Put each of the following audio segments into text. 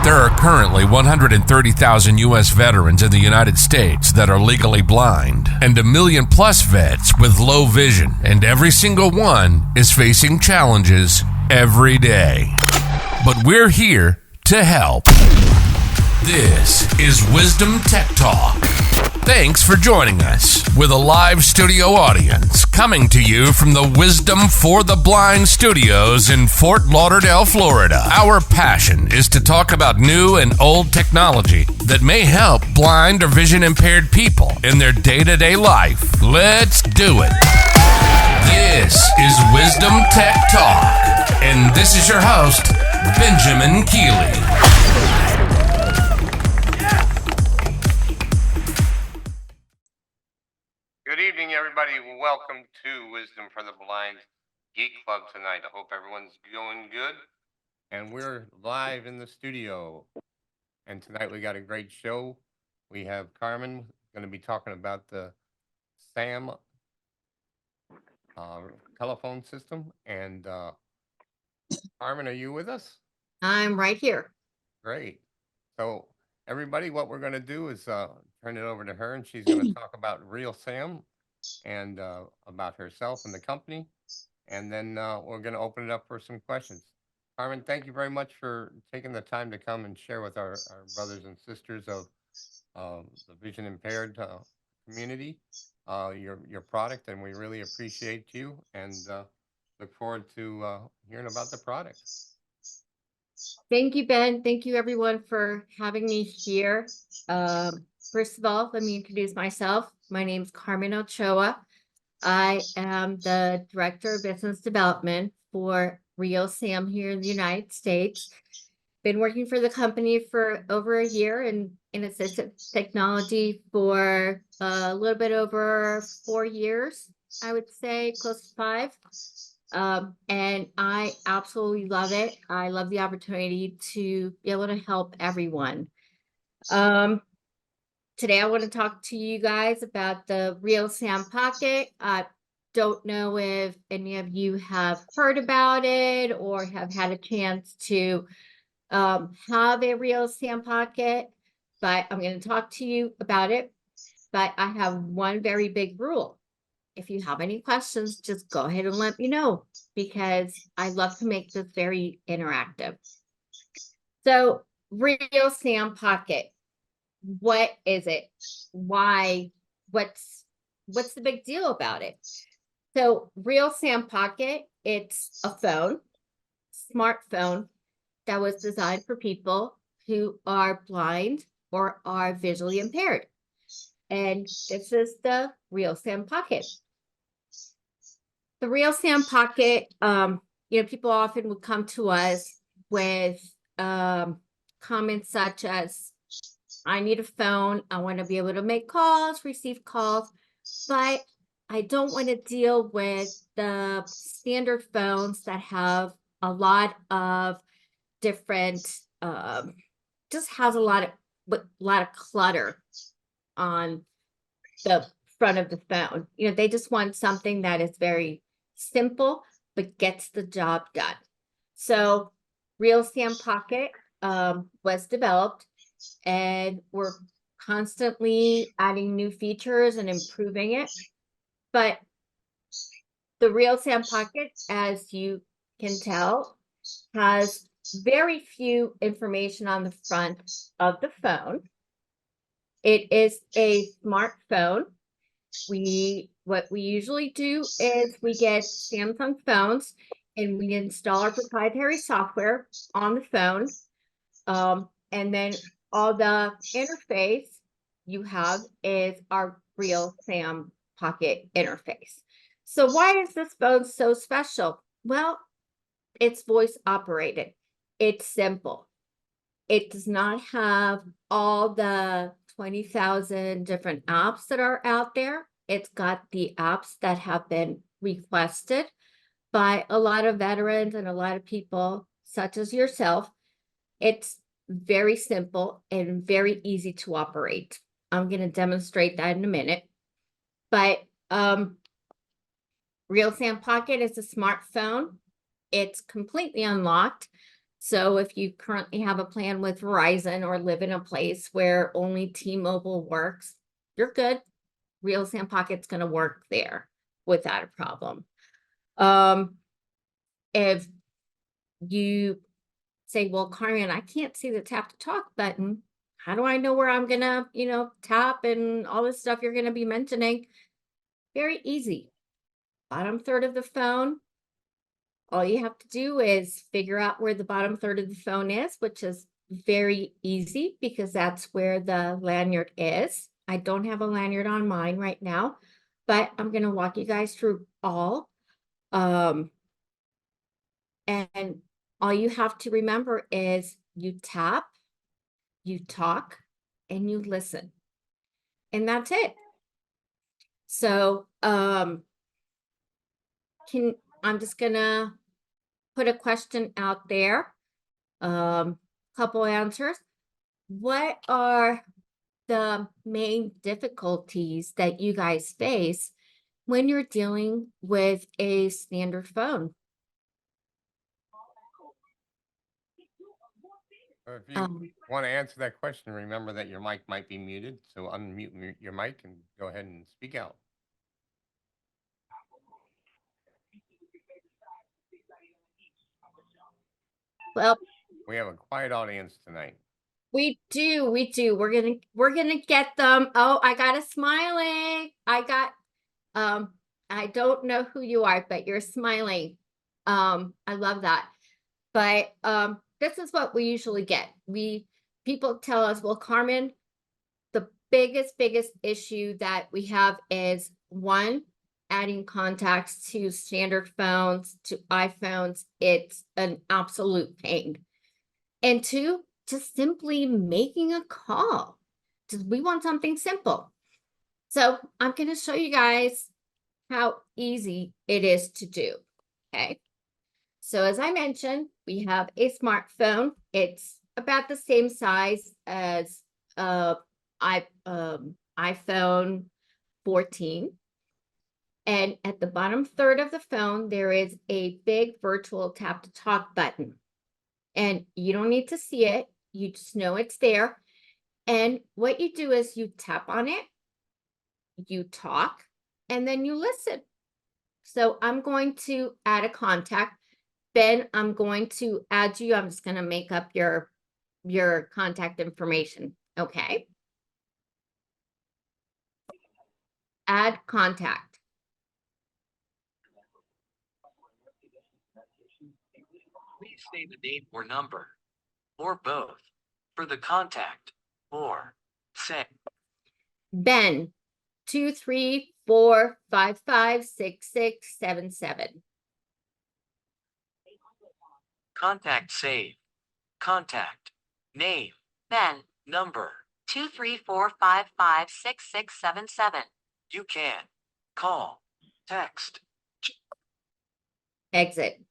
There are currently 130,000 U.S. veterans in the United States that are legally blind, and 1 million plus vets with low vision, and every single one is facing challenges every day. But we're here to help. This is Wisdom Tech Talk. Thanks for joining us with a live studio audience coming to you from the Wisdom for the Blind studios in Fort Lauderdale, Florida. Our passion is to talk about new and old technology that may help blind or vision impaired people in their day-to-day life. Let's do it. This is Wisdom Tech Talk, and this is your host, Benjamin Keeley. Good evening, everybody. Welcome to Wisdom for the Blind Geek Club tonight. I hope everyone's going good. And we're live in the studio. And tonight we got a great show. We have Carmen going to be talking about the SAM telephone system. And Carmen, are you with us? I'm right here. Great. So everybody, what we're going to do is turn it over to her, and she's going to talk about RealSAM and about herself and the company. And then we're going to open it up for some questions. Carmen, thank you very much for taking the time to come and share with our brothers and sisters of the vision impaired community your product, and we really appreciate you and look forward to hearing about the product. Thank you, Ben. Thank you, everyone, for having me here. First of all, let me introduce myself. My name is Carmen Ochoa. I am the Director of Business Development for RealSAM here in the United States. Been working for the company for over a year in assistive technology for a little bit over 4 years, I would say, close to 5. And I absolutely love it. I love the opportunity to be able to help everyone. Today, I want to talk to you guys about the RealSAM Pocket. I don't know if any of you have heard about it or have had a chance to have a RealSAM Pocket, but I'm going to talk to you about it. But I have one very big rule. If you have any questions, just go ahead and let me know, because I love to make this very interactive. So, RealSAM Pocket, what is it? Why? What's the big deal about it? So, RealSAM Pocket, it's a phone, smartphone, that was designed for people who are blind or are visually impaired. And this is the RealSAM Pocket. The RealSAM Pocket, people often would come to us with comments such as, I need a phone, I want to be able to make calls, receive calls, but I don't want to deal with the standard phones that have a lot of different, just has a lot of clutter on the front of the phone. They just want something that is very simple but gets the job done. So RealSAM Pocket was developed, and we're constantly adding new features and improving it. But the RealSAM Pocket, as you can tell, has very few information on the front of the phone. It is a smartphone. What we usually do is we get Samsung phones and we install our proprietary software on the phone. And then all the interface you have is our RealSAM Pocket interface. So why is this phone so special? Well, it's voice operated. It's simple. It does not have all the 20,000 different apps that are out there. It's got the apps that have been requested by a lot of veterans and a lot of people, such as yourself. It's very simple and very easy to operate. I'm going to demonstrate that in a minute. But RealSAM Pocket is a smartphone. It's completely unlocked. So if you currently have a plan with Verizon or live in a place where only T-Mobile works, you're good. RealSAM Pocket's going to work there without a problem. If you say, well, Carmen, I can't see the tap to talk button. How do I know where I'm gonna, tap and all this stuff you're gonna be mentioning? Very easy. Bottom third of the phone. All you have to do is figure out where the bottom third of the phone is, which is very easy because that's where the lanyard is. I don't have a lanyard on mine right now, but I'm gonna walk you guys through all. And all you have to remember is you tap, you talk, and you listen. And that's it. So I'm just gonna put a question out there. Couple answers. What are the main difficulties that you guys face when you're dealing with a standard phone? If you want to answer that question, remember that your mic might be muted, so unmute your mic and go ahead and speak out. Well, we have a quiet audience tonight. We do. We're gonna get them. Oh, I got a smiling. I don't know who you are, but you're smiling. I love that. But this is what we usually get. People tell us, well, Carmen, the biggest issue that we have is one, adding contacts to standard phones, to iPhones. It's an absolute pain. And two, just simply making a call. Just we want something simple. So I'm going to show you guys how easy it is to do. Okay. So as I mentioned, we have a smartphone. It's about the same size as iPhone 14. And at the bottom third of the phone, there is a big virtual tap to talk button. And you don't need to see it. You just know it's there. And what you do is you tap on it, you talk, and then you listen. So I'm going to add a contact. Ben, I'm going to add you. I'm just going to make up your contact information. Okay. Add contact. Please say the name or number, or both, for the contact, or say Ben, 234556677. contact save. Contact. Name. Ben, Number. 234556677. You can call, text. Exit.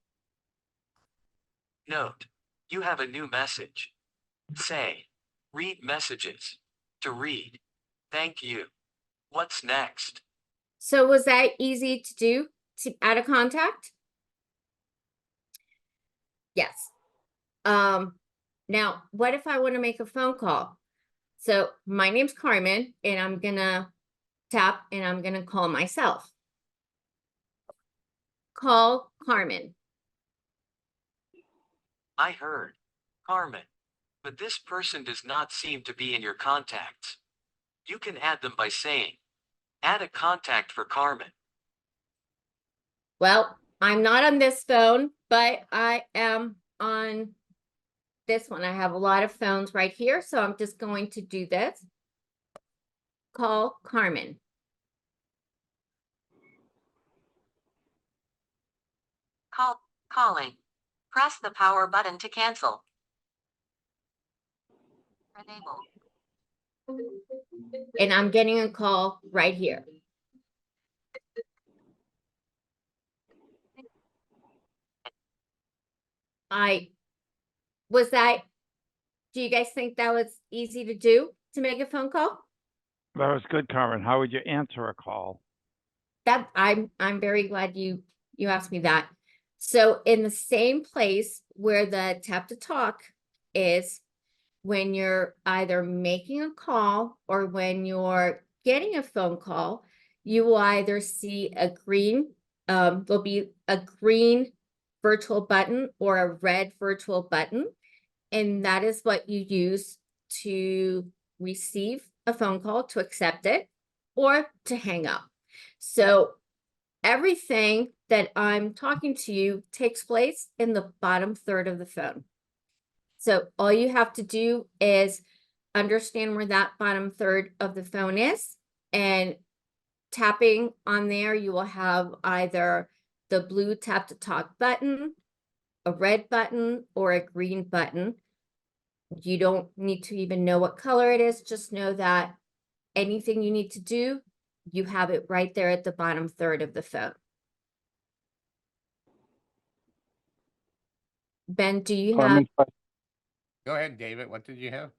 Note. You have a new message. Say. Read messages. To read. Thank you. What's next? So was that easy to do, to add a contact? Yes. Now, what if I want to make a phone call? So my name's Carmen, and I'm gonna tap, and I'm gonna call myself. Call Carmen. I heard. Carmen. But this person does not seem to be in your contacts. You can add them by saying, add a contact for Carmen. Well, I'm not on this phone, but I am on this one. I have a lot of phones right here, so I'm just going to do this. Call Carmen. Calling. Press the power button to cancel. Enable. And I'm getting a call right here. Do you guys think that was easy to do, to make a phone call? That was good, Carmen. How would you answer a call? That I'm very glad you asked me that. So in the same place where the tap to talk is, when you're either making a call or when you're getting a phone call, you will either see a green, there'll be a green virtual button or a red virtual button. And that is what you use to receive a phone call, to accept it, or to hang up. So everything that I'm talking to you takes place in the bottom third of the phone. So all you have to do is understand where that bottom third of the phone is, and tapping on there, you will have either the blue tap to talk button, a red button, or a green button. You don't need to even know what color it is. Just know that anything you need to do, you have it right there at the bottom third of the phone. Ben, do you have? Carmen, Go ahead, David. What did you have?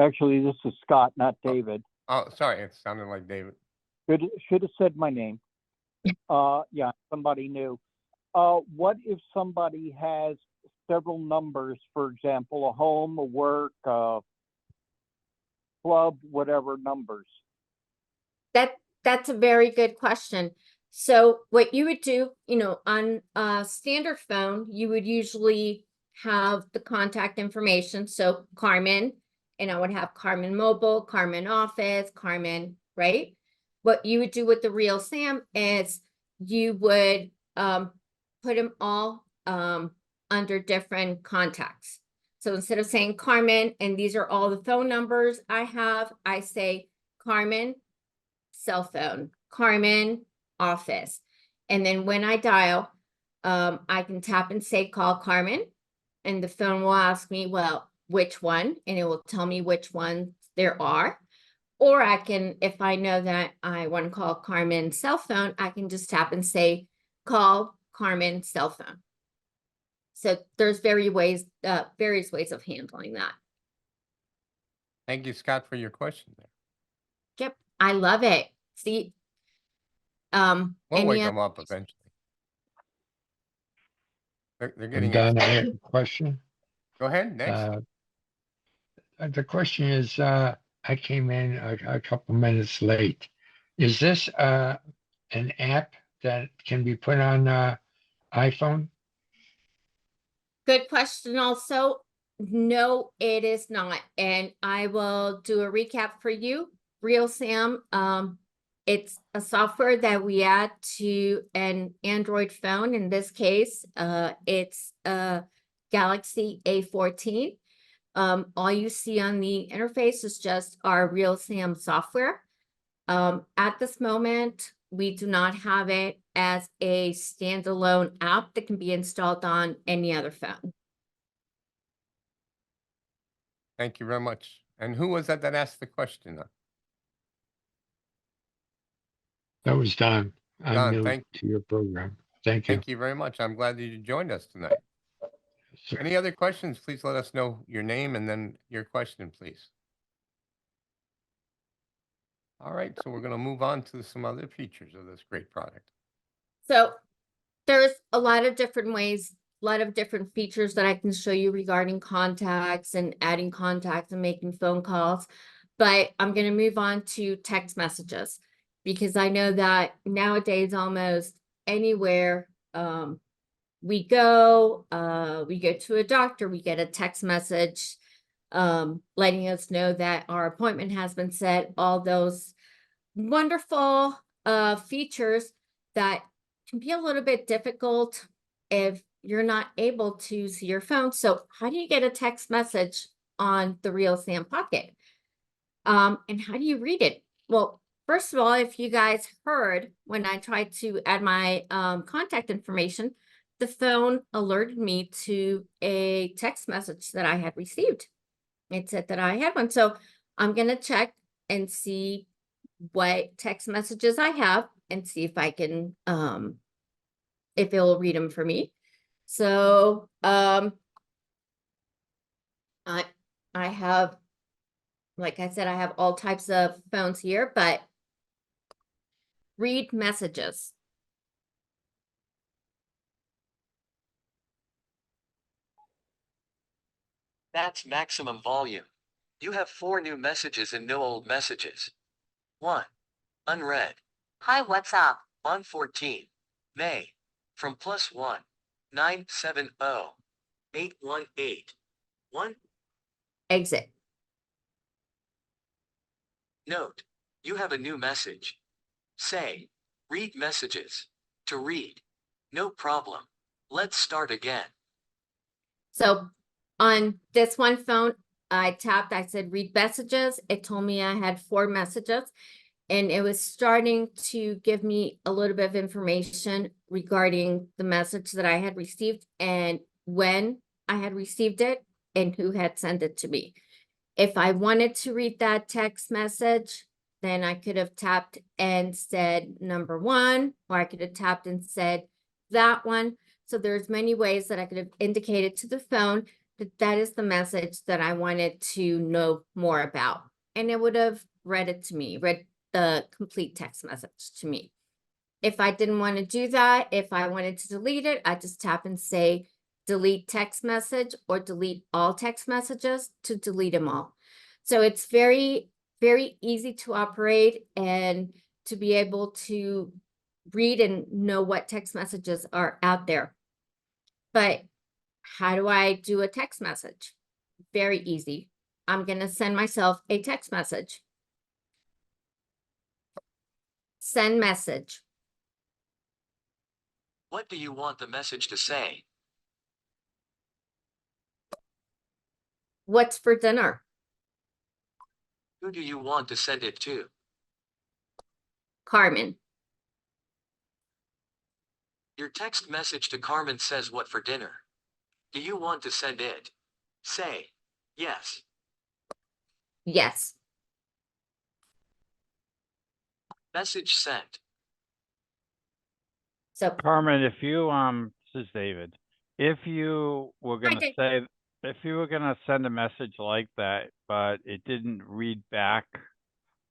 actually, this is Scott, not David. Oh, sorry. It sounded like David. Should have said my name. Yeah, somebody new. What if somebody has several numbers, for example, a home, a work, a club, whatever numbers? That's a very good question. So what you would do, on a standard phone, you would usually have the contact information. So Carmen, and I would have Carmen Mobile, Carmen Office, Carmen, right? What you would do with the RealSAM is you would put them all under different contacts. So instead of saying Carmen, and these are all the phone numbers I have, I say Carmen cell phone, Carmen office. And then when I dial, I can tap and say call Carmen, and the phone will ask me, well, which one? And it will tell me which ones there are. Or I can, if I know that I want to call Carmen cell phone, I can just tap and say call Carmen cell phone. So there's various ways of handling that. Thank you, Scott, for your question there. Yep, I love it. See, We'll wake any them up eventually. They're I'm getting done. I excited. have a question. Go ahead, next. The question is, I came in a couple minutes late. Is this an app that can be put on iPhone? Good question also. No, it is not. And I will do a recap for you. RealSAM, it's a software that we add to an Android phone. In this case, it's a Galaxy A14. All you see on the interface is just our RealSAM software. At this moment, we do not have it as a standalone app that can be installed on any other phone. Thank you very much. And who was that asked the question? That was Don. I'm Don, new thank to your program. Thank you. Thank you very much. I'm glad that you joined us tonight. Sir. Any other questions? Please let us know your name and then your question, please. All right, so we're going to move on to some other features of this great product. So there's a lot of different ways, a lot of different features that I can show you regarding contacts and adding contacts and making phone calls. But I'm going to move on to text messages, because I know that nowadays almost anywhere we go to a doctor, we get a text message letting us know that our appointment has been set, all those wonderful features that can be a little bit difficult if you're not able to see your phone. So how do you get a text message on the RealSAM Pocket? And how do you read it? Well, first of all, if you guys heard when I tried to add my contact information, the phone alerted me to a text message that I had received. It said that I had one. So I'm going to check and see what text messages I have and see if I can, if it'll read them for me. So I have, like I said, I have all types of phones here, but read messages. That's maximum volume. You have 4 new messages and no old messages. 1. Unread. Hi, what's up? On 14 May. From +1 970 818 1. Exit. Note. You have a new message. Say. Read messages. To read. No problem. Let's start again. So on this one phone, I tapped, I said read messages. It told me I had 4 messages, and it was starting to give me a little bit of information regarding the message that I had received and when I had received it and who had sent it to me. If I wanted to read that text message, then I could have tapped and said number 1, or I could have tapped and said that one. So there's many ways that I could have indicated to the phone that that is the message that I wanted to know more about. And it would have read it to me, read the complete text message to me. If I didn't want to do that, if I wanted to delete it, I just tap and say delete text message or delete all text messages to delete them all. So it's very, very easy to operate and to be able to read and know what text messages are out there. But how do I do a text message? Very easy. I'm going to send myself a text message. Send message. What do you want the message to say? What's for dinner? Who do you want to send it to? Carmen. Your text message to Carmen says what for dinner. Do you want to send it? Say, yes. Yes. Message sent. So Carmen, if you this is David. If you were Hi, gonna say if you were gonna send a message like that, but it didn't read back,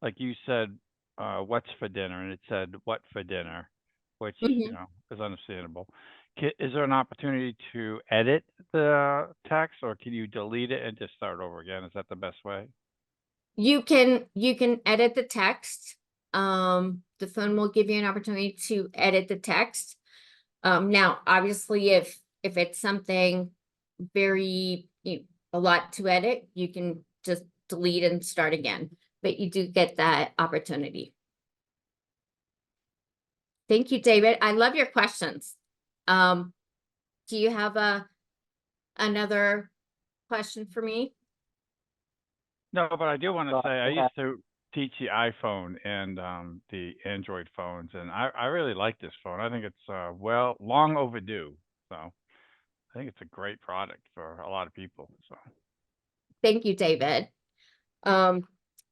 like you said, what's for dinner, and it said what for dinner, which you know is understandable. Is there an opportunity to edit the text, or can you delete it and just start over again? Is that the best way? you can edit the text. The phone will give you an opportunity to edit the text. Now, obviously, if it's something very, a lot to edit, you can just delete and start again, but you do get that opportunity. Thank you, David. I love your questions. Do you have another question for me? No, but I do want to say I yeah. used to teach the iPhone and the Android phones, and I really like this phone. I think it's well long overdue. So I think it's a great product for a lot of people. So Thank you, David. There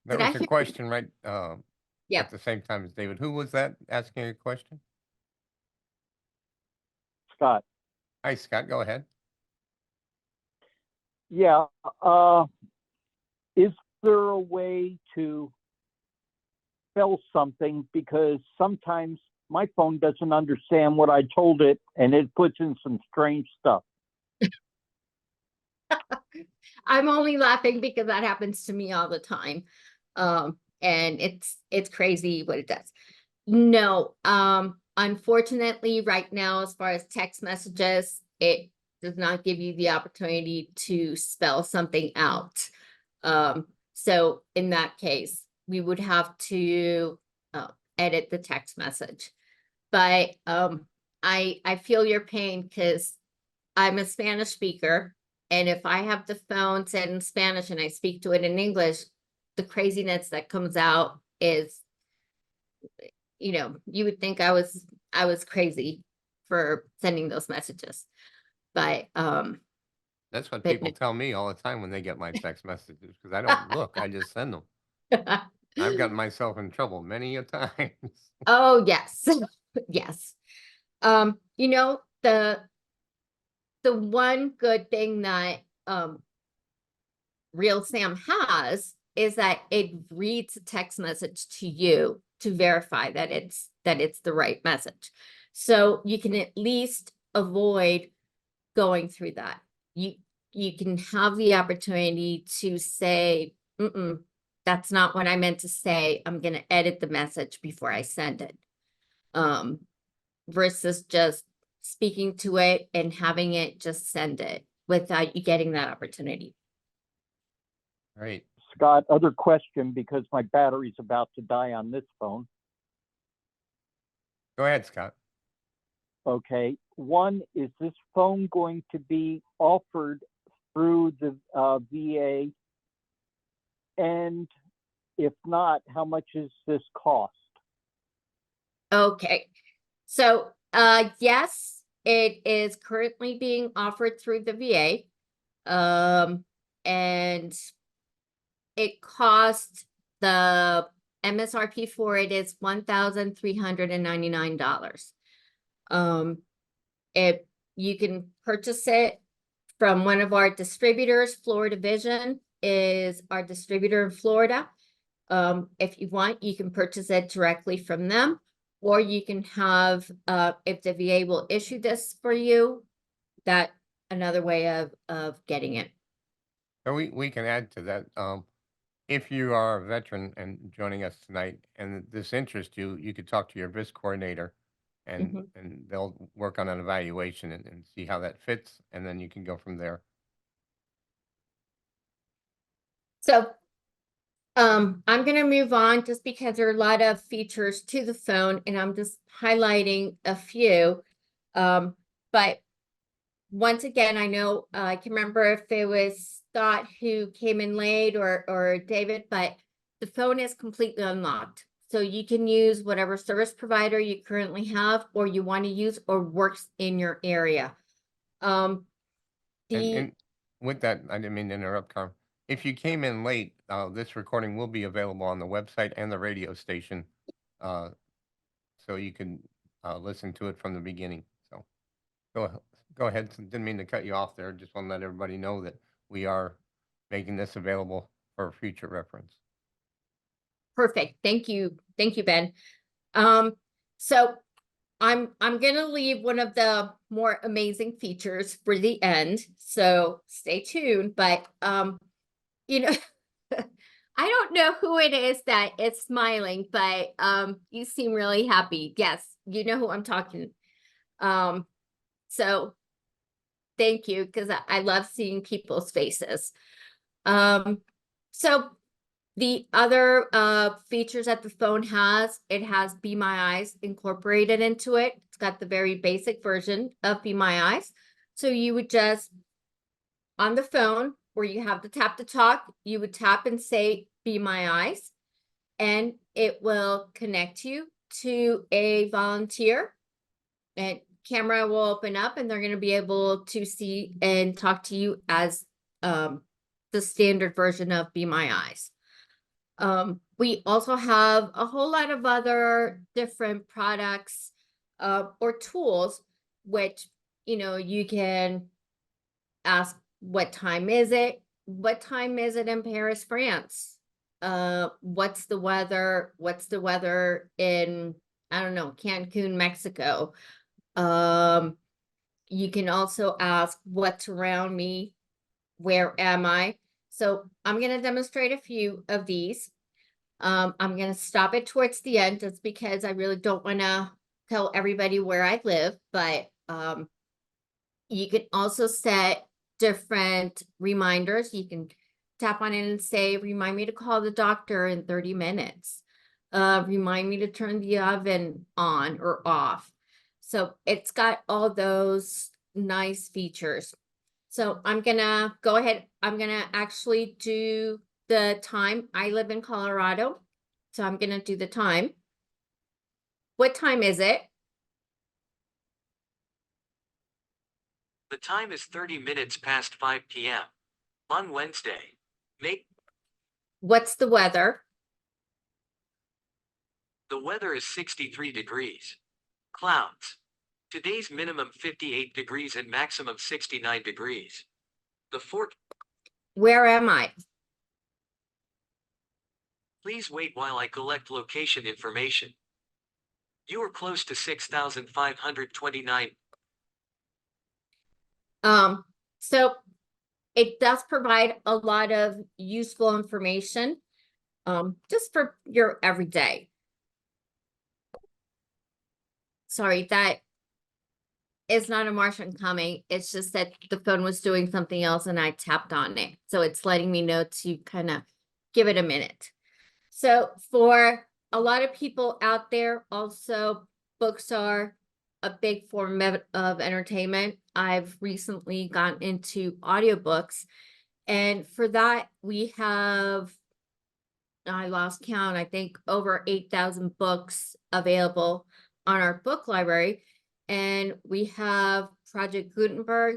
Did I was a hear- question right Yep. at the same time as David. Who was that asking a question? Scott. Hi, Scott. Go ahead. Yeah. Is there a way to spell something? Because sometimes my phone doesn't understand what I told it, and it puts in some strange stuff. I'm only laughing because that happens to me all the time. And it's crazy what it does. No, unfortunately, right now, as far as text messages, it does not give you the opportunity to spell something out. So in that case, we would have to edit the text message. But I feel your pain because I'm a Spanish speaker. And if I have the phone set in Spanish and I speak to it in English, the craziness that comes out is, you would think I was crazy for sending those messages. But That's what But people no. tell me all the time when they get my text messages because I don't look, I just send them. I've gotten myself in trouble many a times. Oh, yes. Yes. The one good thing that RealSAM has is that it reads a text message to you to verify that it's the right message. So you can at least avoid going through that. you can have the opportunity to say, that's not what I meant to say. I'm going to edit the message before I send it. Versus just speaking to it and having it just send it without you getting that opportunity. Great. Scott, other question, because my battery's about to die on this phone. Go ahead, Scott. Okay. One, is this phone going to be offered through the VA? And if not, how much is this cost? Okay. So, yes, it is currently being offered through the VA. And it costs, the MSRP for it is $1,399. You can purchase it from one of our distributors. Florida Vision is our distributor in Florida. If you want, you can purchase it directly from them, or you can have, if the VA will issue this for you, that another way of getting it. So we can add to that. If you are a veteran and joining us tonight and this interests you, you could talk to your VIS coordinator and they'll work on an evaluation and see how that fits, and then you can go from there. So I'm going to move on just because there are a lot of features to the phone, and I'm just highlighting a few. But once again, I know I can remember if it was Scott who came in late or David, but the phone is completely unlocked. So you can use whatever service provider you currently have or you want to use or works in your area. And with that, I didn't mean to interrupt, Carmen. If you came in late, this recording will be available on the website and the radio station, so you can listen to it from the beginning. So go ahead. Didn't mean to cut you off there. Just want to let everybody know that we are making this available for future reference. Perfect. Thank you. Thank you, Ben. So I'm gonna leave one of the more amazing features for the end, so stay tuned. But you know, I don't know who it is that is smiling, but you seem really happy. Yes, you know who I'm talking. So thank you, because I love seeing people's faces. So the other features that the phone has, it has Be My Eyes incorporated into it. It's got the very basic version of Be My Eyes. So you would just, on the phone where you have the tap to talk, you would tap and say, Be My Eyes, and it will connect you to a volunteer, and camera will open up and they're going to be able to see and talk to you as the standard version of Be My Eyes. We also have a whole lot of other different products or tools, which, you can ask, what time is it? What time is it in Paris, France? What's the weather? What's the weather in, I don't know, Cancun, Mexico? You can also ask, what's around me? Where am I? So I'm going to demonstrate a few of these. I'm going to stop it towards the end just because I really don't want to tell everybody where I live, but you can also set different reminders. You can tap on it and say, remind me to call the doctor in 30 minutes. Remind me to turn the oven on or off. So it's got all those nice features. So I'm gonna go ahead. I'm gonna actually do the time. I live in Colorado, so I'm gonna do the time. What time is it? The time is 30 minutes past 5 p.m. on Wednesday. What's the weather? The weather is 63 degrees. Clouds. Today's minimum 58 degrees and maximum 69 degrees. Where am I? Please wait while I collect location information. You are close to 6,529. So it does provide a lot of useful information, just for your everyday. Sorry, that is not a Martian coming. It's just that the phone was doing something else and I tapped on it. So it's letting me know to kind of give it a minute. So for a lot of people out there, also books are a big form of entertainment. I've recently gotten into audiobooks, and for that we have, I lost count, I think over 8,000 books available on our book library. And we have Project Gutenberg,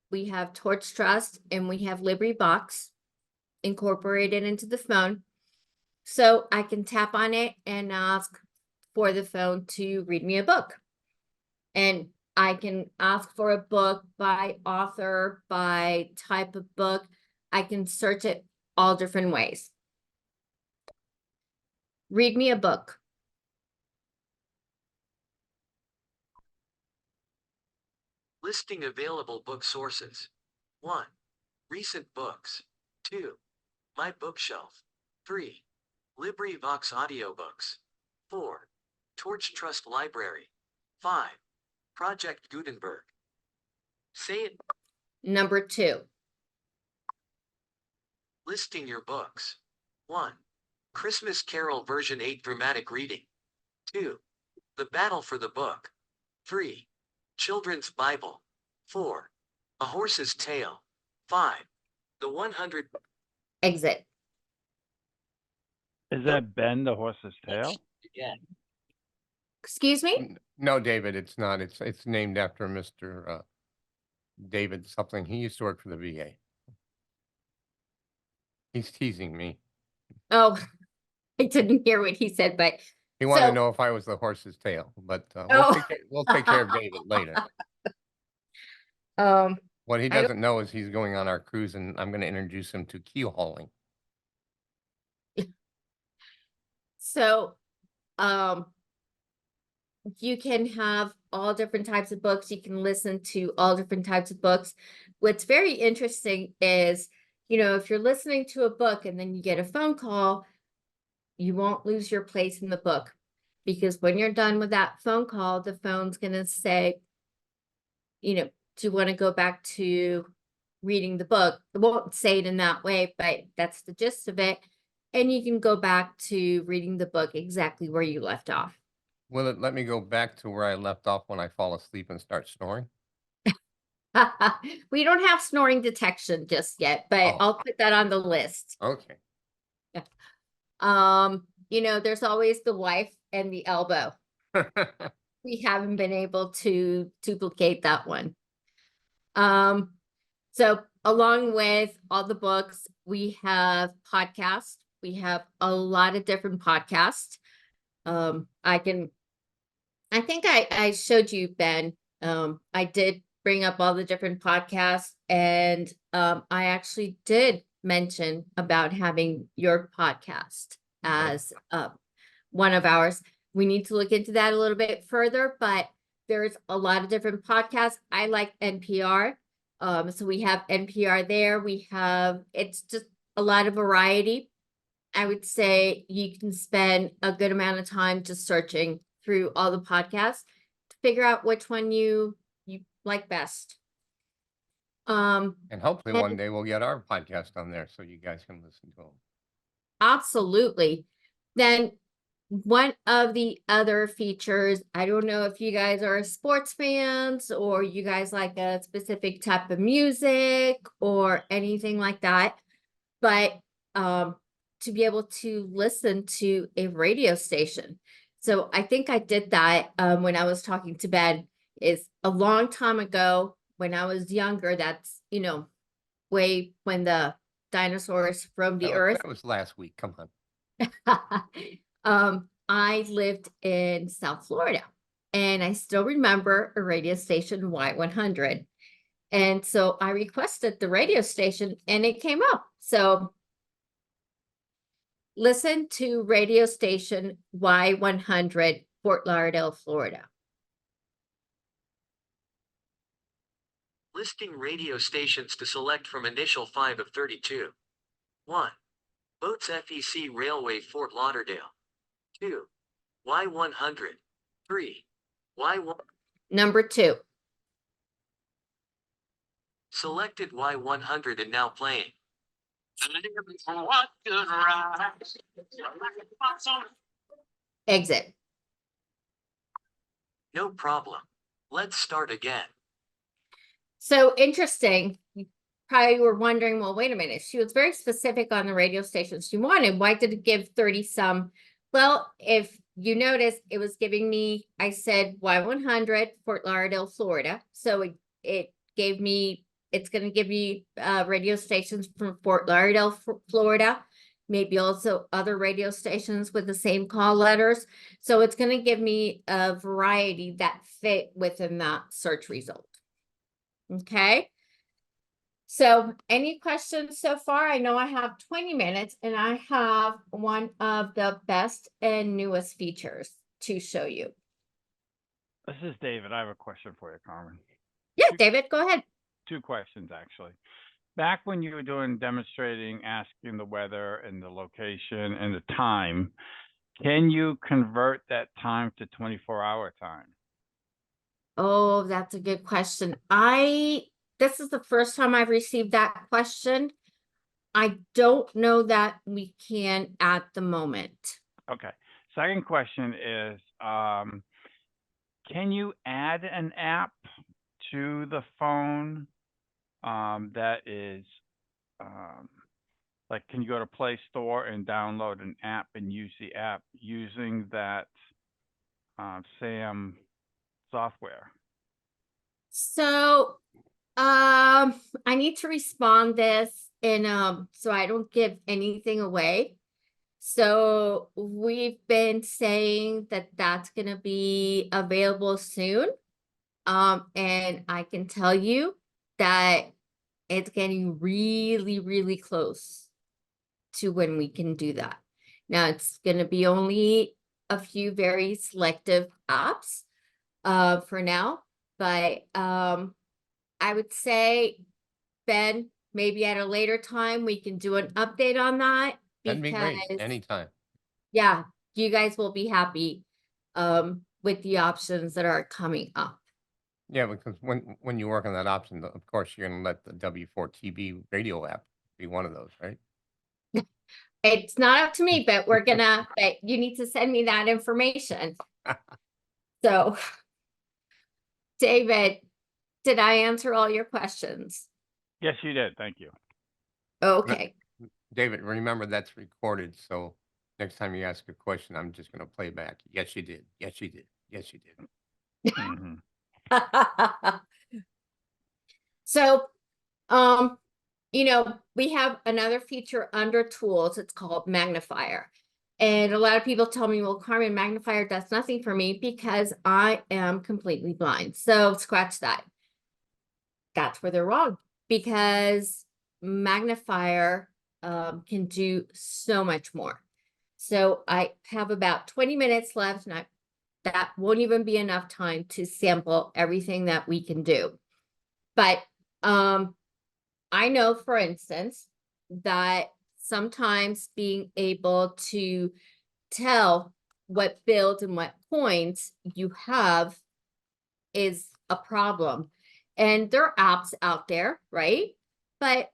we have Torch Trust, and we have Liberty Box incorporated into the phone. So I can tap on it and ask for the phone to read me a book. And I can ask for a book by author, by type of book. I can search it all different ways. Read me a book. Listing available book sources. 1. Recent books. 2. My bookshelf. 3. LibriVox audiobooks. 4. Torch Trust Library. 5. Project Gutenberg. Say it. Number 2. Listing your books. 1. Christmas Carol version 8 dramatic reading. 2. The Battle for the Book. 3. Children's Bible. 4. A Horse's Tale. 5. The 100. Exit. Is that Ben the horse's tail? Yeah. Excuse me? No, David, it's not. It's named after Mr. David something. He used to work for the VA. He's teasing me. Oh, I didn't hear what he said, but He wanted to so- know if I was the horse's tail, but Oh. we'll take care of David later. What he I don't- doesn't know is he's going on our cruise, and I'm going to introduce him to keel hauling. So, you can have all different types of books. You can listen to all different types of books. What's very interesting is, if you're listening to a book and then you get a phone call, you won't lose your place in the book, because when you're done with that phone call, the phone's going to say, do you want to go back to reading the book? It won't say it in that way, but that's the gist of it. And you can go back to reading the book exactly where you left off. Will it let me go back to where I left off when I fall asleep and start snoring? We don't have snoring detection just yet, but Oh. I'll put that on the list. Okay. There's always the wife and the elbow. We haven't been able to duplicate that one. So along with all the books, we have podcasts. We have a lot of different podcasts. I think I showed you, Ben. I did bring up all the different podcasts, and I actually did mention about having your podcast as one of ours. We need to look into that a little bit further, but there's a lot of different podcasts. I like NPR. So we have NPR there. It's just a lot of variety. I would say you can spend a good amount of time just searching through all the podcasts to figure out which one you like best. And hopefully one day we'll get our podcast on there so you guys can listen to them. Absolutely. Then one of the other features, I don't know if you guys are sports fans or you guys like a specific type of music or anything like that, but to be able to listen to a radio station. So I think I did that when I was talking to Ben, is a long time ago when I was younger. That's, way when the dinosaurs roamed the earth. That was last week. Come on. I lived in South Florida, and I still remember a radio station, Y100. And so I requested the radio station and it came up. So listen to radio station Y100, Fort Lauderdale, Florida. Listing radio stations to select from initial 5 of 32. 1. Boats FEC Railway Fort Lauderdale. 2. Y100. 3. Y1. Number 2. Selected Y100 and now playing. Exit. No problem. Let's start again. So interesting. You probably were wondering, well, wait a minute. She was very specific on the radio stations she wanted. Why did it give 30 some? Well, if you notice, it was giving me, I said Y100, Fort Lauderdale, Florida. So it gave me, it's going to give me radio stations from Fort Lauderdale, Florida. Maybe also other radio stations with the same call letters. So it's going to give me a variety that fit within that search result. Okay. So any questions so far? I know I have 20 minutes and I have one of the best and newest features to show you. This is David. I have a question for you, Carmen. Yeah, David, go ahead. 2 questions, actually. Back when you were demonstrating, asking the weather and the location and the time, can you convert that time to 24-hour time? Oh, that's a good question. This is the first time I've received that question. I don't know that we can at the moment. Okay. Second question is, can you add an app to the phone that is, like, can you go to Play Store and download an app and use the app using that SAM software? So, I need to respond this in so I don't give anything away. So we've been saying that that's going to be available soon. And I can tell you that it's getting really, really close to when we can do that. Now it's going to be only a few very selective apps for now, but I would say, Ben, maybe at a later time we can do an update on that. That'd be great. Anytime. Yeah, you guys will be happy with the options that are coming up. Yeah, because when you work on that option, of course, you're going to let the W4TV radio app be one of those, right? It's not up to me, but we're gonna, but you need to send me that information. So, David, did I answer all your questions? Yes, you did. Thank you. Okay. David, remember that's recorded, so next time you ask a question, I'm just going to play back. Yes, you did. Yes, you did. Yes, you did. Mm-hmm. So, you know, we have another feature under tools. It's called magnifier. And a lot of people tell me, well, Carmen, magnifier does nothing for me because I am completely blind. So scratch that. That's where they're wrong, because magnifier can do so much more. So I have about 20 minutes left, and that won't even be enough time to sample everything that we can do. But I know, for instance, that sometimes being able to tell what builds and what coins you have is a problem. And there are apps out there, right? But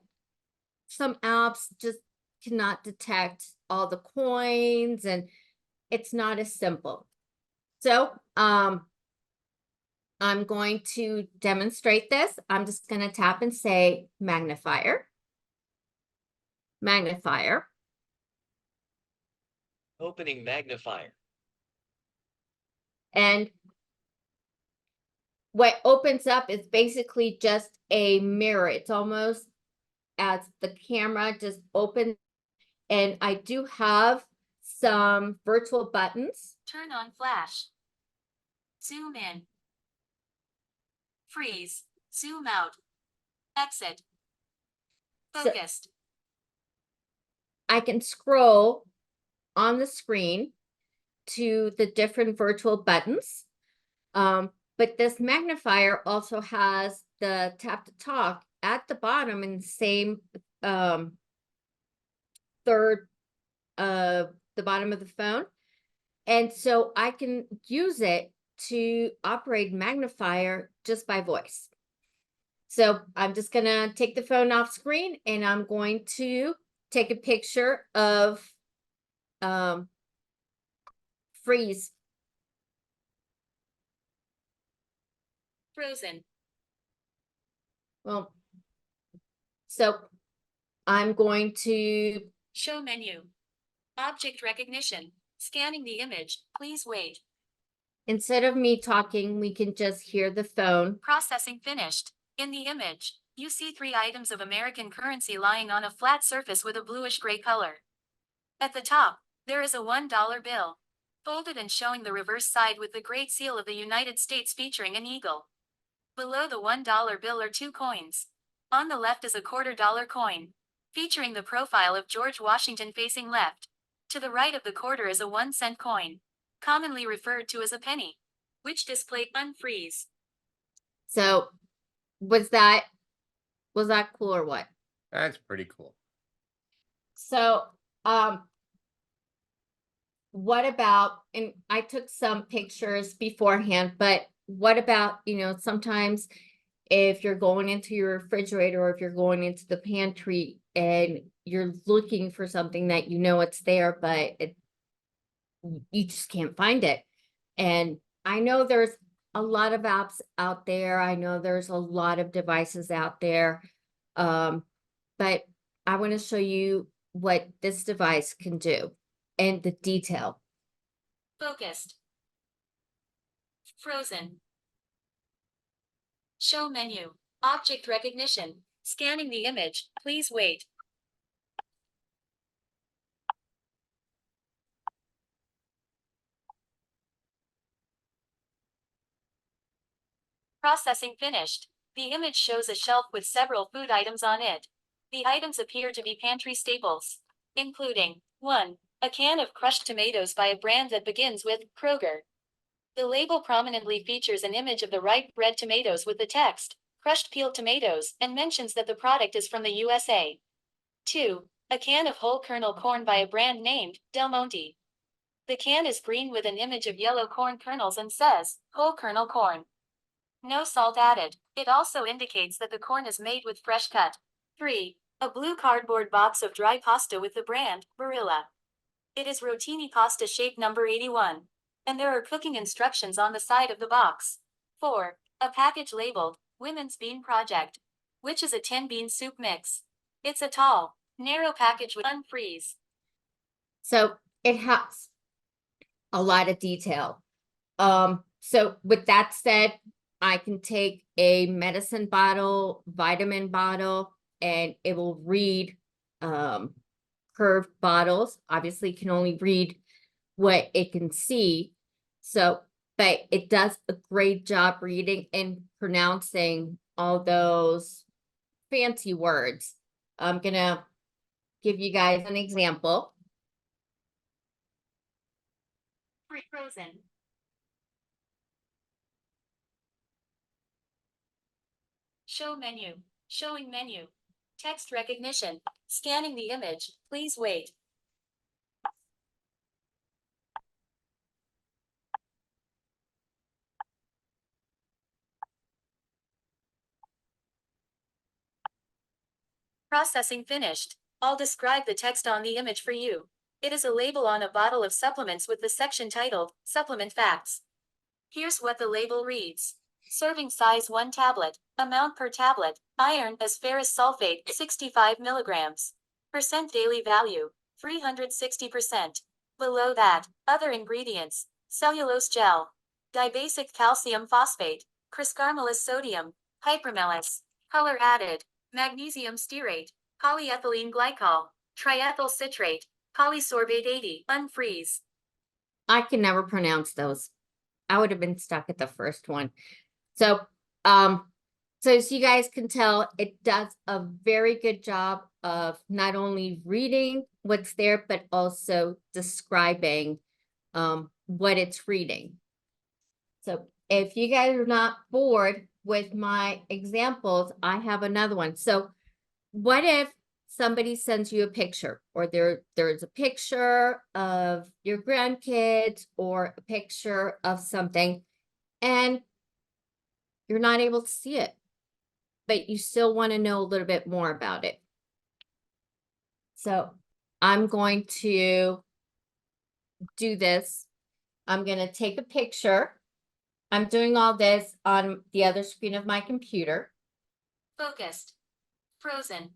some apps just cannot detect all the coins, and it's not as simple. So I'm going to demonstrate this. I'm just going to tap and say magnifier. Magnifier. Opening magnifier. And what opens up is basically just a mirror. It's almost as the camera just opens. And I do have some virtual buttons. Turn on flash. Zoom in. Freeze. Zoom out. Exit. Focused. I can scroll on the screen to the different virtual buttons. but this magnifier also has the tap to talk at the bottom in the same third of the bottom of the phone. And so I can use it to operate magnifier just by voice. So I'm just gonna take the phone off screen and I'm going to take a picture of freeze. Frozen. Well, so I'm going to, Show menu. Object recognition. Scanning the image. Please wait. instead of me talking, we can just hear the phone. Processing finished. In the image, you see 3 items of American currency lying on a flat surface with a bluish-gray color. At the top, there is a $1 bill, folded and showing the reverse side with the Great Seal of the United States featuring an eagle. Below the $1 bill are 2 coins. On the left is a $quarter coin, featuring the profile of George Washington facing left. To the right of the quarter is a 1-cent coin, commonly referred to as a penny, which display unfreeze. So was that cool or what? That's pretty cool. So, what about, and I took some pictures beforehand, but what about, sometimes if you're going into your refrigerator or if you're going into the pantry and you're looking for something that it's there, but you just can't find it. And I know there's a lot of apps out there. I know there's a lot of devices out there. But I want to show you what this device can do and the detail. Focused. Frozen. Show menu. Object recognition. Scanning the image. Please wait. Processing finished. The image shows a shelf with several food items on it. The items appear to be pantry staples, including 1. A can of crushed tomatoes by a brand that begins with Kroger. The label prominently features an image of the ripe red tomatoes with the text, crushed peeled tomatoes, and mentions that the product is from the USA. 2. A can of whole kernel corn by a brand named Del Monte. The can is green with an image of yellow corn kernels and says, whole kernel corn. No salt added. It also indicates that the corn is made with fresh cut. 3. A blue cardboard box of dry pasta with the brand, Barilla. It is rotini pasta shape number 81. And there are cooking instructions on the side of the box. 4. A package labeled, Women's Bean Project, which is a 10-bean soup mix. It's a tall, narrow package with unfreeze. So it has a lot of detail. So with that said, I can take a medicine bottle, vitamin bottle, and it will read curved bottles. Obviously, it can only read what it can see. So, but it does a great job reading and pronouncing all those fancy words. I'm gonna give you guys an example. Frozen. Show menu. Showing menu. Text recognition. Scanning the image. Please wait. Processing finished. I'll describe the text on the image for you. It is a label on a bottle of supplements with the section titled, Supplement Facts. Here's what the label reads. Serving size 1 tablet. Amount per tablet. Iron as ferrous sulfate 65 milligrams. Percent daily value 360%. Below that, other ingredients. Cellulose gel. Dibasic calcium phosphate. Criscarmylose sodium. Hypermellus. Color added. Magnesium stearate. Polyethylene glycol. Triethyl citrate. Polysorbate 80. Unfreeze. I can never pronounce those. I would have been stuck at the first one. So, so as you guys can tell, it does a very good job of not only reading what's there, but also describing what it's reading. So if you guys are not bored with my examples, I have another one. So what if somebody sends you a picture, or there's a picture of your grandkids or a picture of something, and you're not able to see it, but you still want to know a little bit more about it? So I'm going to do this. I'm going to take a picture. I'm doing all this on the other screen of my computer. Focused. Frozen.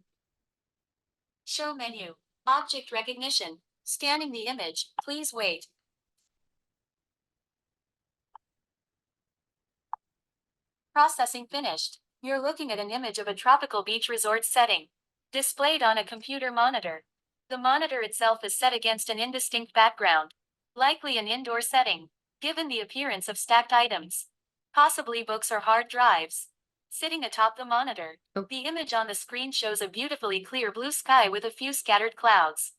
Show menu. Object recognition. Scanning the image. Please wait. Processing finished. You're looking at an image of a tropical beach resort setting, displayed on a computer monitor. The monitor itself is set against an indistinct background, likely an indoor setting, given the appearance of stacked items, possibly books or hard drives. Sitting atop the monitor, the image on the screen shows a beautifully clear blue sky with a few scattered clouds.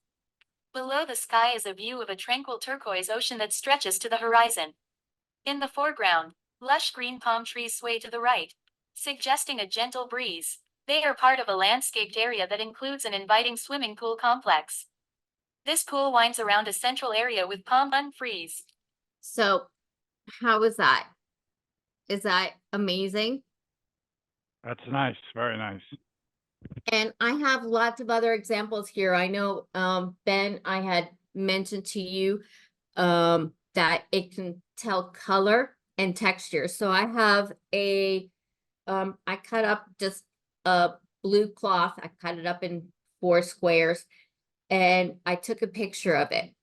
Below the sky is a view of a tranquil turquoise ocean that stretches to the horizon. In the foreground, lush green palm trees sway to the right, suggesting a gentle breeze. They are part of a landscaped area that includes an inviting swimming pool complex. This pool winds around a central area with palm unfreeze. So how is that? Is that amazing? That's nice. Very nice. And I have lots of other examples here. I know, Ben, I had mentioned to you that it can tell color and texture. So I have I cut up just a blue cloth. I cut it up in 4 squares, and I took a picture of it.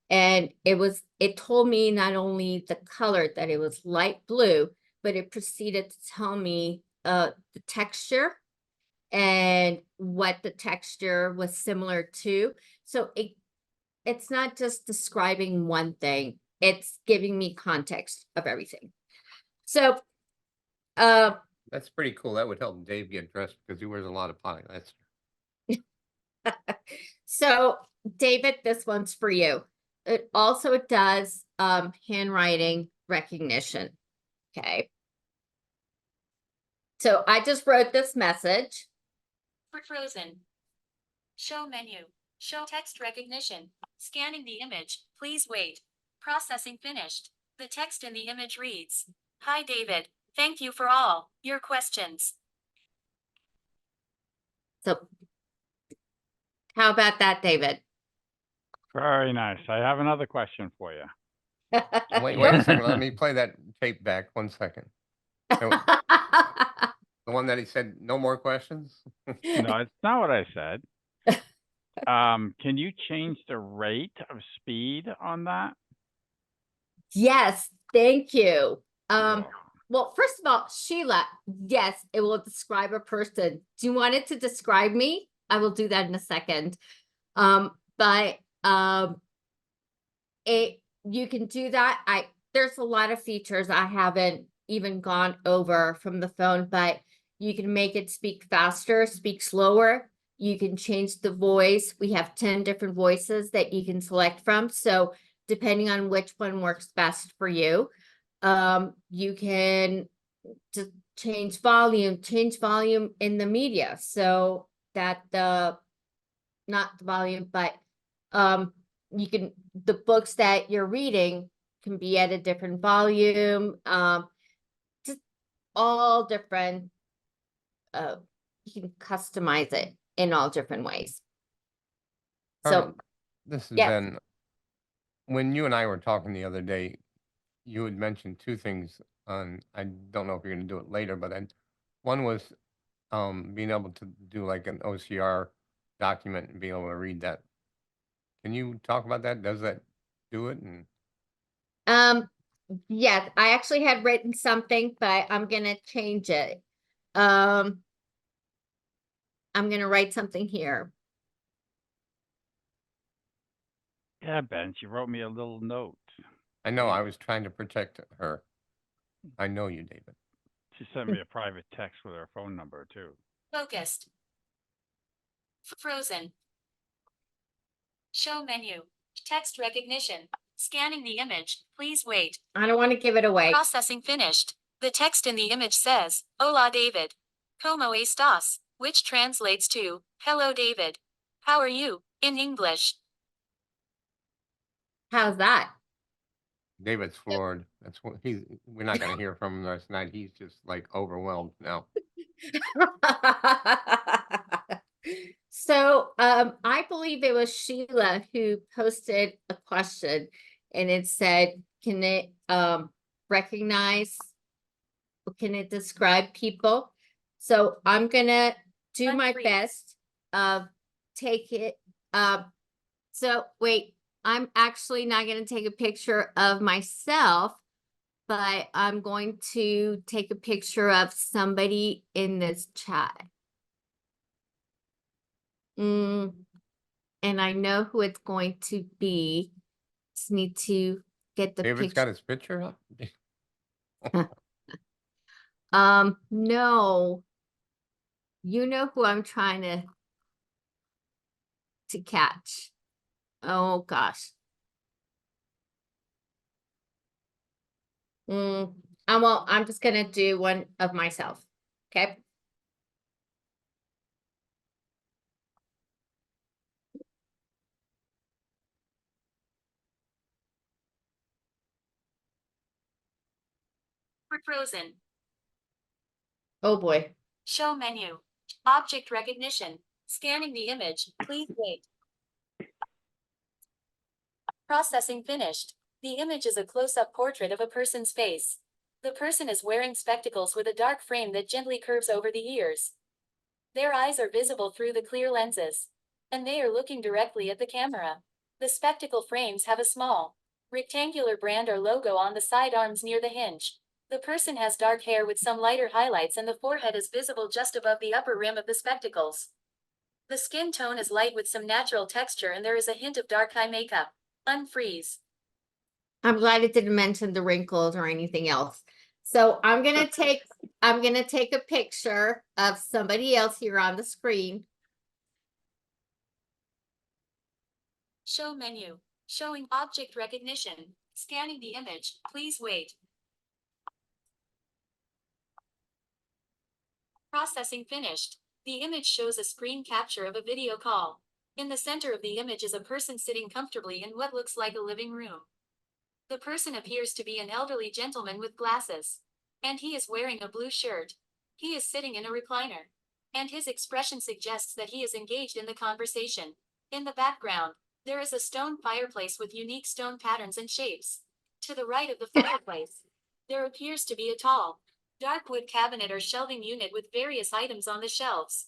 And it told me not only the color, that it was light blue, but it proceeded to tell me the texture and what the texture was similar to. So it's not just describing one thing, it's giving me context of everything. So That's pretty cool. That would help Dave get dressed because he wears a lot of polyester. so David, this one's for you. It also does handwriting recognition. Okay. So I just wrote this message. Frozen. Show menu. Show text recognition. Scanning the image. Please wait. Processing finished. The text in the image reads, "Hi David. Thank you for all your questions." So how about that, David? Very nice. I have another question for you. Wait a second. Let me play that tape back 1 second. So, the one that he said, no more questions? No, it's not what I said. Can you change the rate of speed on that? Yes, thank you. Yeah. Well, first of all, Sheila, yes, it will describe a person. Do you want it to describe me? I will do that in a second. But you can do that. There's a lot of features I haven't even gone over from the phone, but you can make it speak faster, speak slower. You can change the voice. We have 10 different voices that you can select from. So depending on which one works best for you, you can just change volume in the media, so that not the volume, but the books that you're reading can be at a different volume, just all different. You can customize it in all different ways. So this has yes. been, when you and I were talking the other day, you had mentioned 2 things on, I don't know if you're going to do it later, but one was being able to do like an OCR document and be able to read that. Can you talk about that? Does that do it? And Yes, I actually had written something, but I'm gonna change it. I'm gonna write something here. Yeah, Ben, she wrote me a little note. I know, I was trying to protect her. I know you, David. She sent me a private text with her phone number, too. Focused. Frozen. Show menu. Text recognition. Scanning the image. Please wait. I don't want to give it away. Processing finished. The text in the image says, Hola David. Como estás? Which translates to, Hello David. How are you, in English? How's that? David's floored. That's what we're not going to hear from him last night. He's just like overwhelmed now. So, I believe it was Sheila who posted a question, and it said, can it recognize, can it describe people? So I'm gonna do my Unfreeze. best of take it. So wait, I'm actually not gonna take a picture of myself, but I'm going to take a picture of somebody in this chat. And I know who it's going to be. Just need to get the David's picture. got his picture up. No. You know who I'm trying to catch. Oh gosh. I'm just gonna do one of myself. Okay. For frozen. Oh boy. Show menu. Object recognition. Scanning the image. Please wait. Processing finished. The image is a close-up portrait of a person's face. The person is wearing spectacles with a dark frame that gently curves over the ears. Their eyes are visible through the clear lenses, and they are looking directly at the camera. The spectacle frames have a small, rectangular brand or logo on the side arms near the hinge. The person has dark hair with some lighter highlights, and the forehead is visible just above the upper rim of the spectacles. The skin tone is light with some natural texture, and there is a hint of dark eye makeup. Unfreeze. I'm glad it didn't mention the wrinkles or anything else. So I'm gonna take a picture of somebody else here on the screen. Show menu. Showing object recognition. Scanning the image. Please wait. Processing finished. The image shows a screen capture of a video call. In the center of the image is a person sitting comfortably in what looks like a living room. The person appears to be an elderly gentleman with glasses, and he is wearing a blue shirt. He is sitting in a recliner, and his expression suggests that he is engaged in the conversation. In the background, there is a stone fireplace with unique stone patterns and shapes. To the right of the fireplace, there appears to be a tall, dark wood cabinet or shelving unit with various items on the shelves.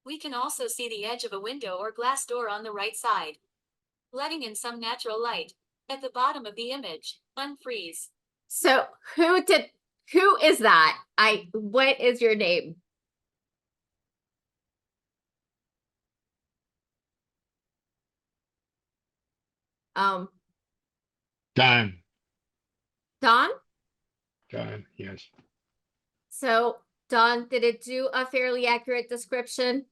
We can also see the edge of a window or glass door on the right side, letting in some natural light. At the bottom of the image, unfreeze. So who is that? What is your name? Don. Don? Don, yes. So Don, did it do a fairly accurate description?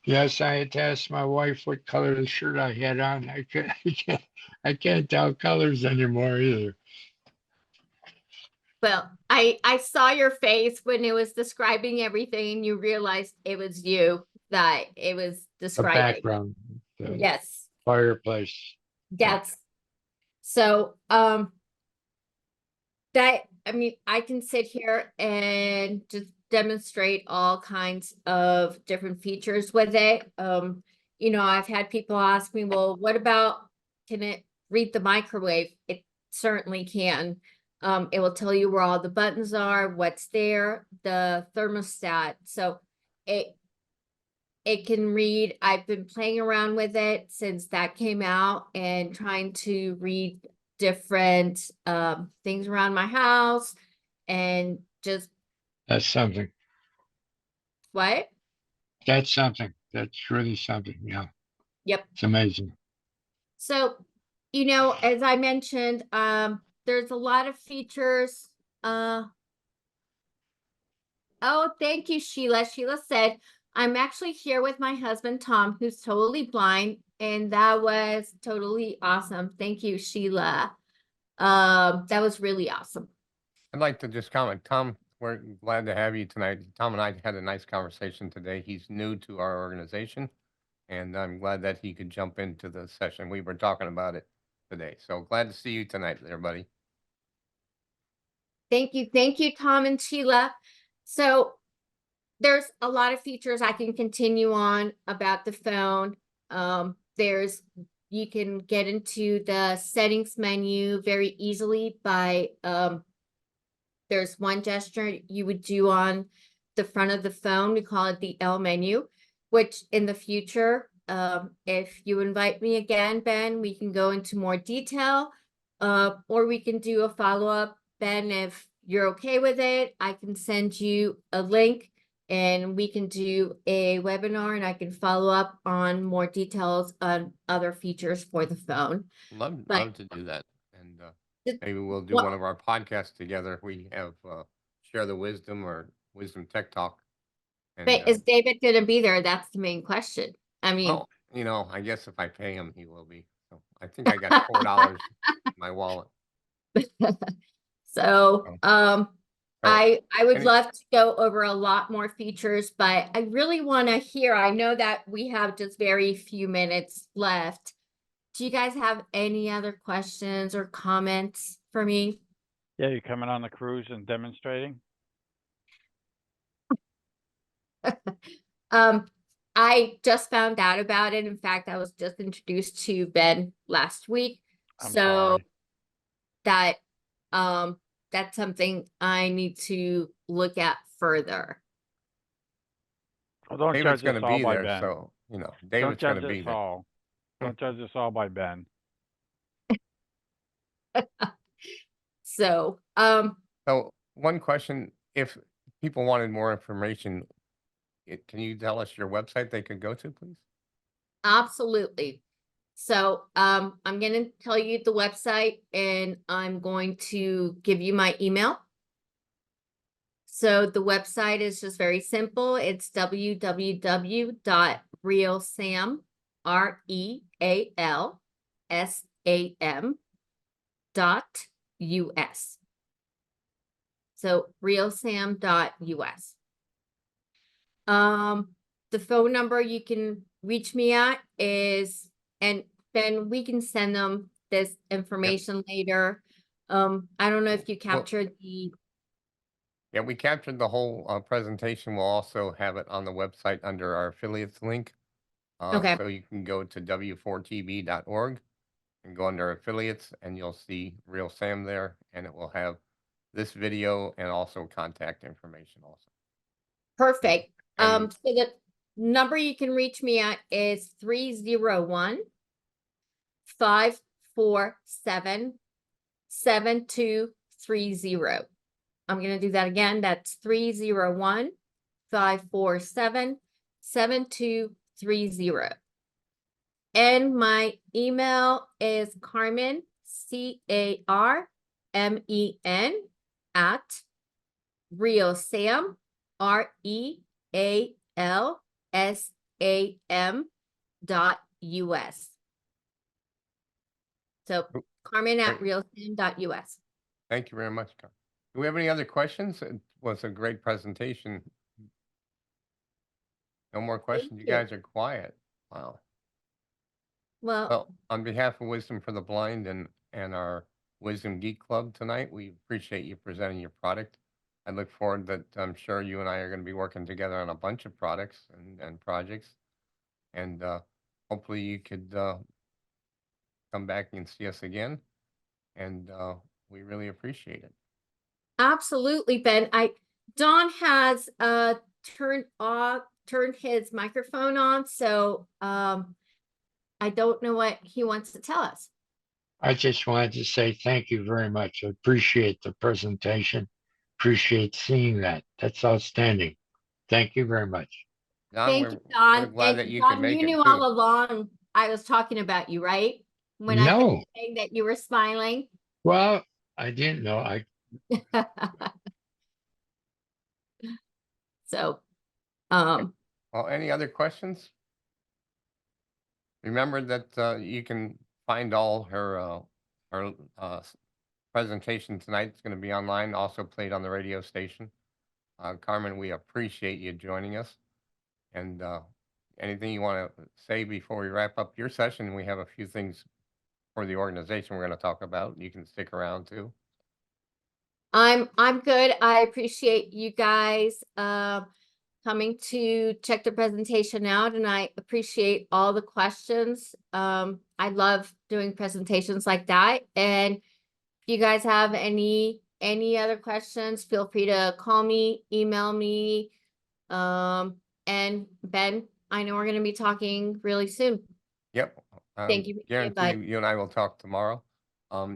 Yes, I had to ask my wife what color the shirt I had on. I can't tell colors anymore either. Well, I saw your face when it was describing everything, and you realized it was you that it was The describing. background, the Yes. fireplace. Yes. So, I can sit here and just demonstrate all kinds of different features with it. I've had people ask me, well, what about, can it read the microwave? It certainly can. It will tell you where all the buttons are, what's there, the thermostat. So it can read. I've been playing around with it since that came out and trying to read different things around my house and just That's something. what? That's something. That's really something. Yeah. Yep. It's amazing. So, as I mentioned, there's a lot of features. Oh, thank you, Sheila. Sheila said, I'm actually here with my husband, Tom, who's totally blind, and that was totally awesome. Thank you, Sheila. That was really awesome. I'd like to just comment, Tom, we're glad to have you tonight. Tom and I had a nice conversation today. He's new to our organization, and I'm glad that he could jump into the session. We were talking about it today. So glad to see you tonight, everybody. Thank you, Tom and Sheila. So there's a lot of features I can continue on about the phone. You can get into the settings menu very easily by there's one gesture you would do on the front of the phone. We call it the L menu, which in the future, if you invite me again, Ben, we can go into more detail, or we can do a follow-up. Ben, if you're okay with it, I can send you a link and we can do a webinar and I can follow up on more details on other features for the phone. Love to do that. And maybe we'll do Well- one of our podcasts together. We have Share the Wisdom or Wisdom Tech Talk. And, But is David going to be there? That's the main question. I mean, well, you know, I guess if I pay him, he will be. So I think I got $4 in my wallet. so I would any- love to go over a lot more features, but I really want to hear. I know that we have just very few minutes left. Do you guys have any other questions or comments for me? Yeah, you coming on the cruise and demonstrating? I just found out about it. In fact, I was just introduced to Ben last week. I'm So sorry. that that's something I need to look at further. Well, don't David's judge going us to all be by there. Ben. So, you know, Don't David's going judge to be us there. all. Don't judge us all by Ben. So, So one question, if people wanted more information, can you tell us your website they could go to, please? absolutely. So, I'm going to tell you the website and I'm going to give you my email. So the website is just very simple. It's www.realsam, RealSAM.us. So realsam.us. The phone number you can reach me at is, and then we can send them this information later. I don't know if you captured the. Yeah, we captured the whole presentation. We'll also have it on the website under our affiliates link. Okay. So you can go to w4tb.org and go under affiliates and you'll see RealSAM there, and it will have this video and also contact information also. Perfect. And- So the number you can reach me at is 301-547-7230. I'm going to do that again. That's 301-547-7230. And my email is Carmen, CARMEN at RealSAM, RealSAM.us. So Carmen at RealSAM.us. Thank you very much, Carmen. Do we have any other questions? It was a great presentation. No more questions. You guys are quiet. Wow. Well, on behalf of Wisdom for the Blind and our Wisdom Geek Club tonight, we appreciate you presenting your product. I look forward that I'm sure you and I are going to be working together on a bunch of products and projects. And hopefully you could come back and see us again. And we really appreciate it. Absolutely, Ben. Don has turned his microphone on, so I don't know what he wants to tell us. I just wanted to say thank you very much. I appreciate the presentation. Appreciate seeing that. That's outstanding. Thank you very much. Don, Thank we're you, Don. glad that you could Don, make you it knew too. all along I was talking about you, right? When I No. kept saying that you were smiling. Well, I didn't know. So, Well, Well, any other questions? Remember that you can find all her presentation tonight. It's going to be online, also played on the radio station. Carmen, we appreciate you joining us. And anything you want to say before we wrap up your session? We have a few things for the organization we're going to talk about. You can stick around too. I'm good. I appreciate you guys coming to check the presentation out, and I appreciate all the questions. I love doing presentations like that. And if you guys have any other questions, feel free to call me, email me. And Ben, I know we're going to be talking really soon. Yep. Thank you for the Guarantee invite. you and I will talk tomorrow.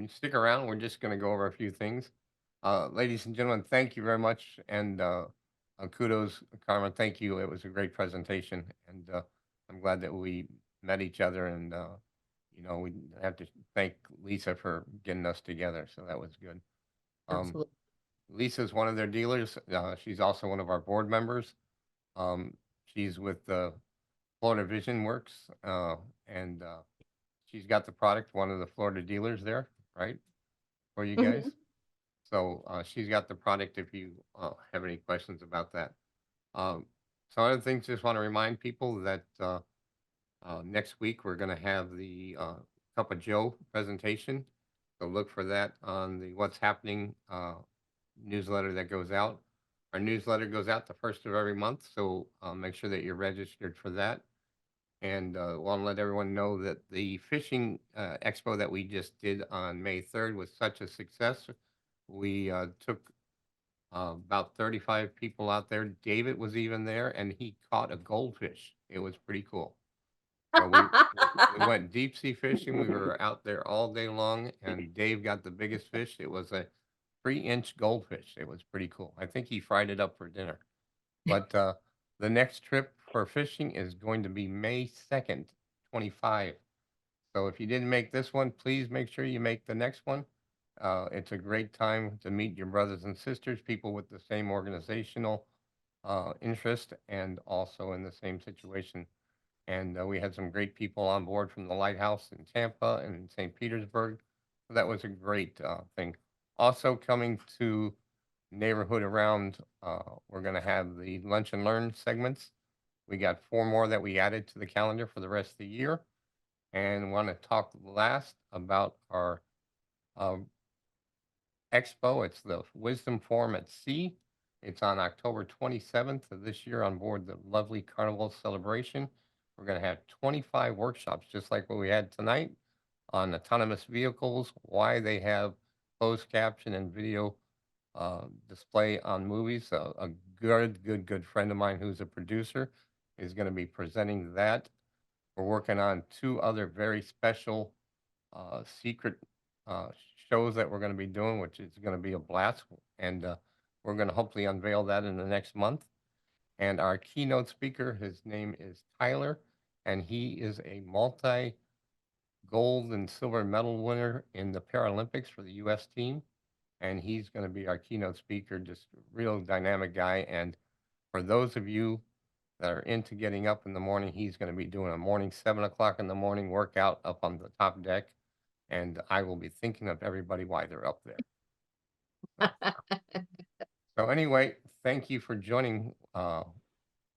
Stick around. We're just going to go over a few things. Ladies and gentlemen, thank you very much. And kudos, Carmen. Thank you. It was a great presentation. And I'm glad that we met each other. And, you know, we have to thank Lisa for getting us together. So that was good. Absolutely. Lisa's one of their dealers. She's also one of our board members. She's with Florida Vision Works, and she's got the product, one of the Florida dealers there, right, for you guys. So she's got the product if you have any questions about that. Some other things, just want to remind people that next week we're going to have the Cup of Joe presentation. So look for that on the What's Happening newsletter that goes out. Our newsletter goes out the first of every month, so make sure that you're registered for that. And want to let everyone know that the fishing expo that we just did on May 3rd was such a success. We took about 35 people out there. David was even there, and he caught a goldfish. It was pretty cool. So we went deep sea fishing. We were out there all day long, and Dave got the biggest fish. It was a 3-inch goldfish. It was pretty cool. I think he fried it up for dinner. But the next trip for fishing is going to be May 2nd, 25. So if you didn't make this one, please make sure you make the next one. It's a great time to meet your brothers and sisters, people with the same organizational interest and also in the same situation. And we had some great people on board from the Lighthouse in Tampa and St. Petersburg. So that was a great thing. Also coming to neighborhood around, we're going to have the lunch and learn segments. We got 4 more that we added to the calendar for the rest of the year. And want to talk last about our expo. It's the Wisdom Forum at Sea. It's on October 27th of this year on board the lovely Carnival Celebration. We're going to have 25 workshops, just like what we had tonight, on autonomous vehicles, why they have closed caption and video display on movies. A good friend of mine who's a producer is going to be presenting that. We're working on 2 other very special secret shows that we're going to be doing, which is going to be a blast. And we're going to hopefully unveil that in the next month. And our keynote speaker, his name is Tyler, and he is a multi-gold and silver medal winner in the Paralympics for the U.S. team. And he's going to be our keynote speaker, just a real dynamic guy. And for those of you that are into getting up in the morning, he's going to be doing a morning 7 o'clock in the morning workout up on the top deck. And I will be thinking of everybody while they're up there. So anyway, thank you for joining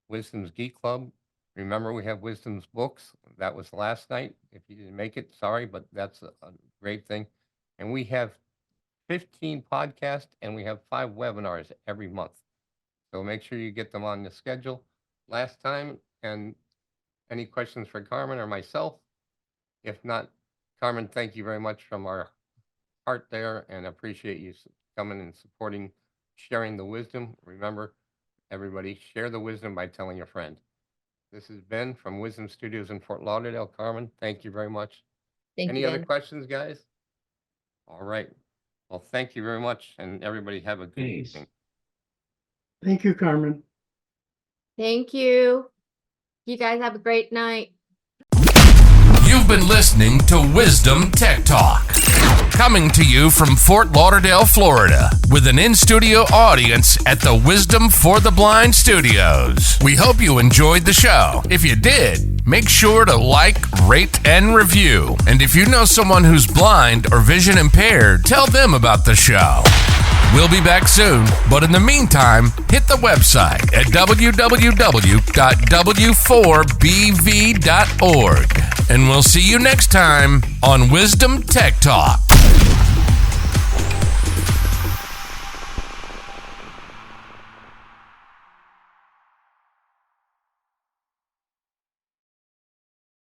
Wisdom's Geek Club. Remember, we have Wisdom's books. That was last night. If you didn't make it, sorry, but that's a great thing. And we have 15 podcasts, and we have 5 webinars every month. So make sure you get them on the schedule. Last time, and any questions for Carmen or myself? If not, Carmen, thank you very much from our heart there, and appreciate you coming and supporting, sharing the wisdom. Remember, everybody, share the wisdom by telling a friend. This is Ben from Wisdom Studios in Fort Lauderdale. Carmen, thank you very much. Any other questions, guys? All right. Well, thank you very much, and everybody have a good evening. Thank you, Carmen. Thank you. You guys have a great night. You've been listening to Wisdom Tech Talk. coming to you from Fort Lauderdale, Florida, with an in-studio audience at the Wisdom for the Blind Studios. We hope you enjoyed the show. If you did, make sure to like, rate, and review. And if you know someone who's blind or vision impaired, tell them about the show. We'll be back soon, but in the meantime, hit the website at www.w4bv.org. And we'll see you next time on Wisdom Tech Talk.